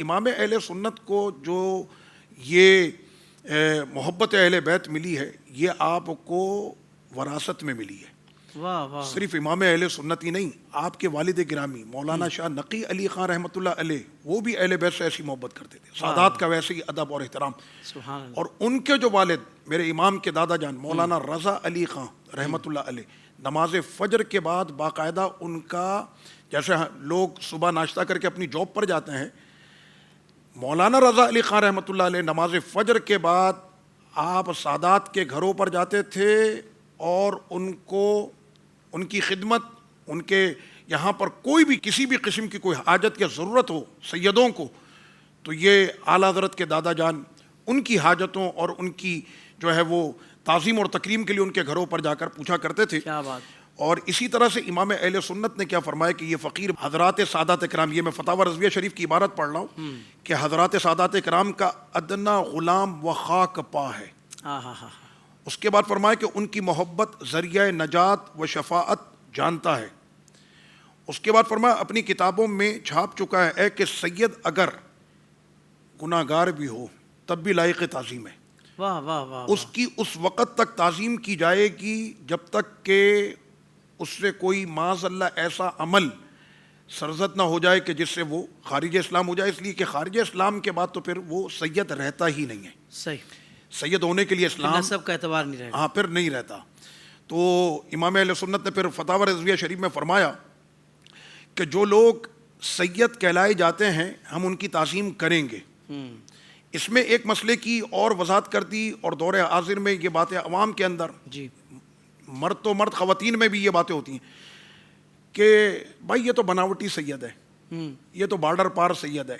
امام اہل سنت کو جو یہ محبت اہل بیت ملی ہے یہ آپ کو وراثت میں ملی ہے. واہ واہ. صرف امام اہل سنت ہی نہیں, آپ کے والد گرامی مولانا شاہ نقی علی خان رحمۃ اللہ علیہ وہ بھی اہل بیت سے ایسی محبت کرتے تھے, سادات کا ویسے ہی ادب اور احترام. سبحان اللہ. اور ان کے جو والد میرے امام کے دادا جان مولانا رضا علی خان رحمۃ اللہ علیہ, نماز فجر کے بعد باقاعدہ ان کا, جیسے لوگ صبح ناشتہ کر کے اپنی جاب پر جاتے ہیں, مولانا رضا علی خان رحمۃ اللہ علیہ نماز فجر کے بعد آپ سادات کے گھروں پر جاتے تھے اور ان کو ان کی خدمت, ان کے یہاں پر کوئی بھی کسی بھی قسم کی کوئی حاجت یا ضرورت ہو سیدوں کو, تو یہ اعلیٰ حضرت کے دادا جان ان کی حاجتوں اور ان کی جو ہے وہ تعظیم اور تکریم کے لیے ان کے گھروں پر جا کر پوچھا کرتے تھے. کیا بات. اور اسی طرح سے امام اہل سنت نے کیا فرمایا کہ یہ فقیر حضرات سادات کرام, یہ میں فتاوی رضویہ شریف کی عبارت پڑھ رہا ہوں کہ حضرات سادات کرام کا ادنا غلام و خاک پا ہے. اس کے بعد فرمایا کہ ان کی محبت ذریعہ نجات و شفاعت جانتا ہے. اس کے بعد فرمایا اپنی کتابوں میں چھاپ چکا ہے کہ سید اگر گناہ گار بھی ہو تب بھی لائق تعظیم ہے. واہ واہ واہ. اس کی اس وقت تک تعظیم کی جائے گی جب تک کہ اس سے کوئی معاذ اللہ ایسا عمل سرزد نہ ہو جائے کہ جس سے وہ خارج اسلام ہو جائے, اس لیے کہ خارج اسلام کے بعد تو پھر وہ سید رہتا ہی نہیں ہے. صحیح. سید ہونے کے لیے اسلام نسب کا اعتبار نہیں رہتا. ہاں پھر نہیں رہتا. تو امام اہل سنت نے پھر فتاوی رضویہ شریف میں فرمایا کہ جو لوگ سید کہلائے جاتے ہیں ہم ان کی تعظیم کریں گے. اس میں ایک مسئلے کی اور وضاحت کر دی, اور دور حاضر میں یہ باتیں عوام کے اندر, جی مرد تو مرد, خواتین میں بھی یہ باتیں ہوتی ہیں کہ بھائی یہ تو بناوٹی سید ہے, یہ تو بارڈر پار سید ہے,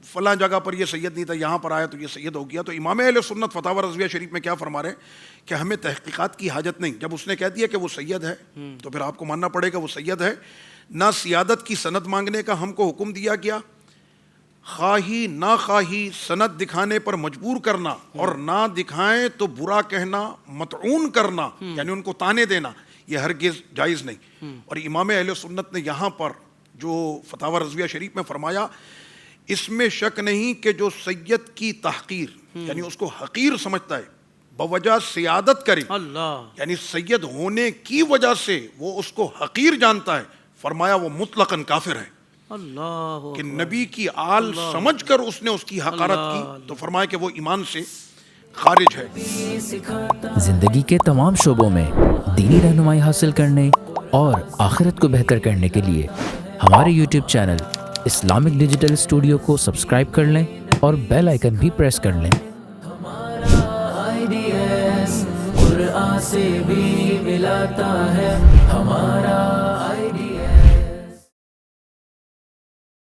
فلاں جگہ پر یہ سید نہیں تھا یہاں پر آیا تو یہ سید ہو گیا. تو امام اہل سنت فتاوی رضویہ شریف میں کیا فرما رہے ہیں کہ ہمیں تحقیقات کی حاجت نہیں, جب اس نے کہہ دیا کہ وہ سید ہے تو پھر آپ کو ماننا پڑے گا وہ سید ہے. نہ سیادت کی سند مانگنے کا ہم کو حکم دیا گیا, خواہی نہ خواہی سند دکھانے پر مجبور کرنا اور نہ دکھائیں تو برا کہنا, مطعون کرنا یعنی ان کو تانے دینا, یہ ہرگز جائز نہیں. اور امام اہل سنت نے یہاں پر جو فتاوی رضویہ شریف میں فرمایا اس میں شک نہیں کہ جو سید کی تحقیر یعنی اس کو حقیر سمجھتا ہے بوجہ سیادت کرے, اللہ, یعنی سید ہونے کی وجہ سے وہ اس کو حقیر جانتا ہے, فرمایا وہ مطلقاً کافر ہے. اللہ کہ نبی کی آل سمجھ کر اس نے اس کی حقارت کی تو فرمایا کہ وہ ایمان سے خارج ہے. زندگی کے تمام شعبوں میں دینی رہنمائی حاصل کرنے اور آخرت کو بہتر کرنے کے لیے ہمارے YouTube channel Islamic digital studio کو سبسکرائب کر لیں اور بیل آئیکن بھی پریس کر لیں. قرآن سے بھی ملاتا ہے ہمارا